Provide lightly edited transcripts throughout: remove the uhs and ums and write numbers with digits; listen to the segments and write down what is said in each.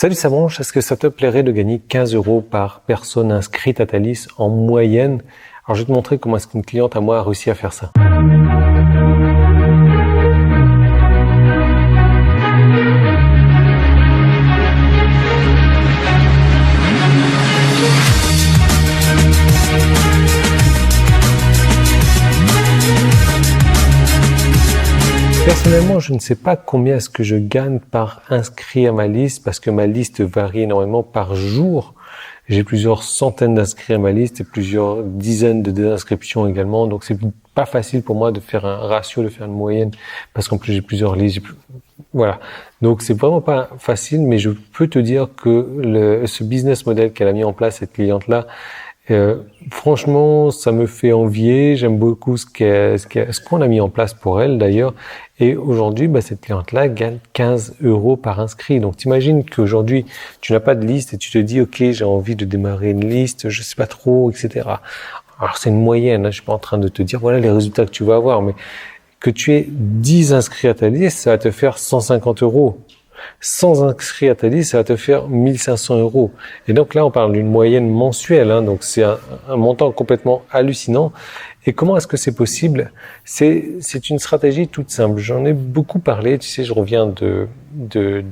Salut Samanche, est-ce que ça te plairait de gagner 15 € par personne inscrite à ta liste en moyenne? Alors je vais te montrer comment est-ce qu'une cliente à moi a réussi à faire ça. Personnellement, je ne sais pas combien est-ce que je gagne par inscrit à ma liste parce que ma liste varie énormément par jour. J'ai plusieurs centaines d'inscrits à ma liste et plusieurs dizaines de désinscriptions également. Donc, c'est pas facile pour moi de faire un ratio, de faire une moyenne parce qu'en plus, j'ai plusieurs listes. Voilà. Donc, c'est vraiment pas facile, mais je peux te dire que ce business model qu'elle a mis en place, cette cliente-là, franchement, ça me fait envier. J'aime beaucoup ce qu'on a mis en place pour elle d'ailleurs. Et aujourd'hui, cette cliente-là gagne 15 € par inscrit. Donc, t'imagines qu'aujourd'hui, tu n'as pas de liste et tu te dis, OK, j'ai envie de démarrer une liste, je sais pas trop, etc. Alors, c'est une moyenne. Je suis pas en train de te dire, voilà les résultats que tu vas avoir, mais que tu aies 10 inscrits à ta liste, ça va te faire 150 €. 100 inscrits à ta liste, ça va te faire 1500 €. Et donc là, on parle d'une moyenne mensuelle, donc c'est un montant complètement hallucinant. Et comment est-ce que c'est possible? C'est une stratégie toute simple. J'en ai beaucoup parlé. Tu sais, je reviens de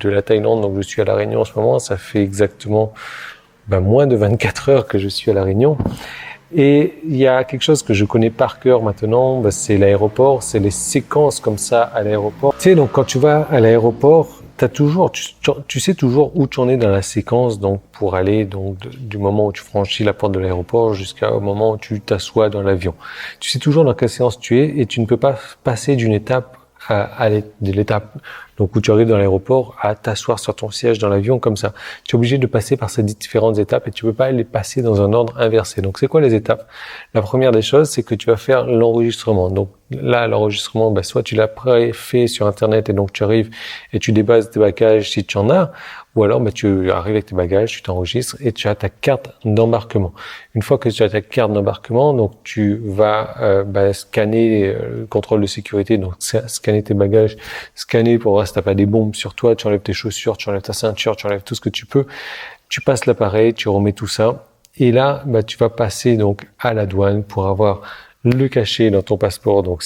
la Thaïlande, donc je suis à La Réunion en ce moment. Ça fait exactement moins de 24 heures que je suis à La Réunion. Et il y a quelque chose que je connais par cœur maintenant, c'est l'aéroport, c'est les séquences comme ça à l'aéroport. Tu sais, donc quand tu vas à l'aéroport, tu sais toujours où tu en es dans la séquence, donc pour aller du moment où tu franchis la porte de l'aéroport jusqu'au moment où tu t'assois dans l'avion. Tu sais toujours dans quelle séance tu es et tu ne peux pas passer d'une étape à l'étape donc où tu arrives dans l'aéroport à t'asseoir sur ton siège dans l'avion comme ça. Tu es obligé de passer par ces différentes étapes et tu peux pas les passer dans un ordre inversé. Donc c'est quoi les étapes? La première des choses, c'est que tu vas faire l'enregistrement. Donc là, l'enregistrement, soit tu l'as fait sur Internet et donc tu arrives et tu débases tes bagages si tu en as, ou alors tu arrives avec tes bagages, tu t'enregistres et tu as ta carte d'embarquement. Une fois que tu as ta carte d'embarquement, donc tu vas scanner le contrôle de sécurité, donc scanner tes bagages, scanner pour voir si t'as pas des bombes sur toi, tu enlèves tes chaussures, tu enlèves ta ceinture, tu enlèves tout ce que tu peux, tu passes l'appareil, tu remets tout ça et là tu vas passer donc à la douane pour avoir le cachet dans ton passeport. Donc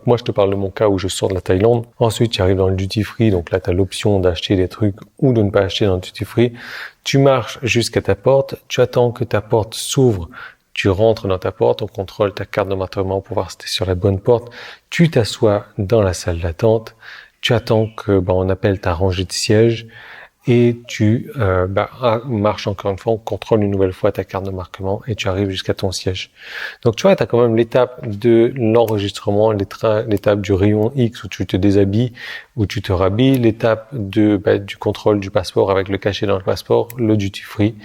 moi je te parle de mon cas où je sors de la Thaïlande. Ensuite tu arrives dans le duty free, donc là tu as l'option d'acheter des trucs ou de ne pas acheter dans le duty free. Tu marches jusqu'à ta porte, tu attends que ta porte s'ouvre, tu rentres dans ta porte, on contrôle ta carte d'embarquement pour voir si tu es sur la bonne porte, tu t'assois dans la salle d'attente, tu attends que on appelle ta rangée de sièges et tu marches encore une fois, on contrôle une nouvelle fois ta carte d'embarquement et tu arrives jusqu'à ton siège. Donc tu vois, tu as quand même l'étape de l'enregistrement, l'étape du rayon X où tu te déshabilles, où tu te rhabilles, l'étape du contrôle du passeport avec le cachet dans le passeport, le duty free,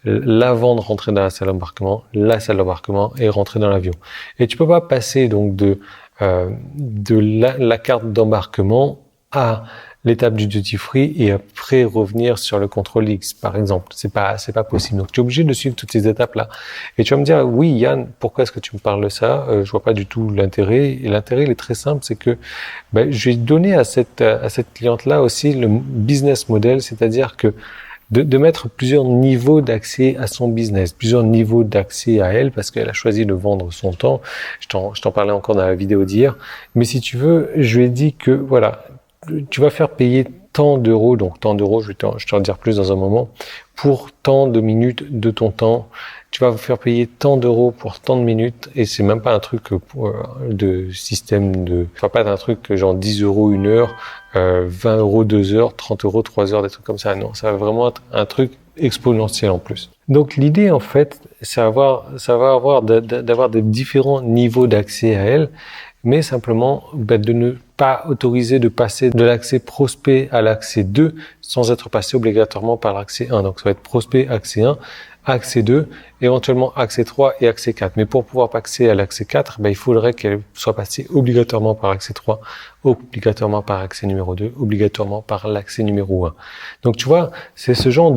l'avant de rentrer dans la salle d'embarquement, la salle d'embarquement et rentrer dans l'avion. Et tu peux pas passer donc de la carte d'embarquement à l'étape du duty free et après revenir sur le contrôle X, par exemple. C'est pas possible. Donc, tu es obligé de suivre toutes ces étapes-là. Et tu vas me dire, oui, Yann, pourquoi est-ce que tu me parles de ça? Je vois pas du tout l'intérêt. Et l'intérêt, il est très simple, c'est que, je vais donner à cette cliente-là aussi le business model, c'est-à-dire que de mettre plusieurs niveaux d'accès à son business, plusieurs niveaux d'accès à elle, parce qu'elle a choisi de vendre son temps. Je t'en parlais encore dans la vidéo d'hier. Mais si tu veux, je lui ai dit que, voilà, tu vas faire payer tant d'euros, donc tant d'euros, je vais t'en dire plus dans un moment, pour tant de minutes de ton temps. Tu vas faire payer tant d'euros pour tant de minutes et c'est même pas un truc de système ça va pas être un truc genre 10 € une heure, 20 € 2 heures, 30 € 3 heures, des trucs comme ça. Non, ça va vraiment être un truc exponentiel en plus. Donc l'idée en fait, ça va avoir d'avoir des différents niveaux d'accès à elle, mais simplement de ne pas autoriser de passer de l'accès prospect à l'accès 2 sans être passé obligatoirement par l'accès 1. Donc ça va être prospect accès 1, accès 2 éventuellement accès 3 et accès 4. Mais pour pouvoir passer à l'accès 4, il faudrait qu'elle soit passée obligatoirement par accès 3, obligatoirement par accès numéro 2, obligatoirement par l'accès numéro 1. Donc tu vois, c'est ce genre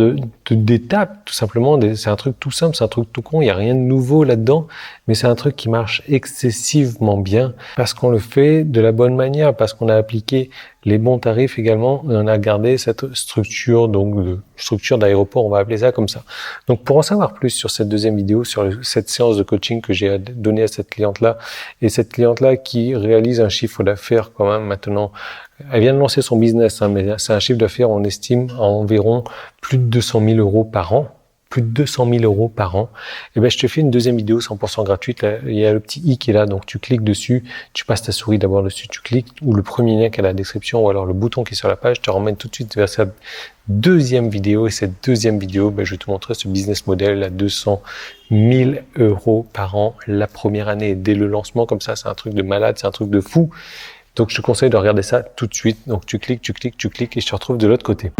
d'étapes, tout simplement, c'est un truc tout simple, c'est un truc tout con, il n'y a rien de nouveau là-dedans, mais c'est un truc qui marche excessivement bien parce qu'on le fait de la bonne manière, parce qu'on a appliqué les bons tarifs également, et on a gardé cette structure, donc de structure d'aéroport, on va appeler ça comme ça. Donc pour en savoir plus sur cette deuxième vidéo, sur cette séance de coaching que j'ai donnée à cette cliente-là, et cette cliente-là qui réalise un chiffre d'affaires quand même maintenant, elle vient de lancer son business, mais c'est un chiffre d'affaires, on estime, à environ plus de 200 000 euros par an. Plus de 200 000 euros par an, et je te fais une deuxième vidéo 100% gratuite. Là, il y a le petit i qui est là, donc tu cliques dessus, tu passes ta souris d'abord dessus, tu cliques, ou le premier lien qui est à la description, ou alors le bouton qui est sur la page, te ramène tout de suite vers cette deuxième vidéo. Et cette deuxième vidéo, je vais te montrer ce business model à 200 000 euros par an la première année. Dès le lancement, comme ça, c'est un truc de malade, c'est un truc de fou. Donc je te conseille de regarder ça tout de suite. Donc tu cliques, et je te retrouve de l'autre côté.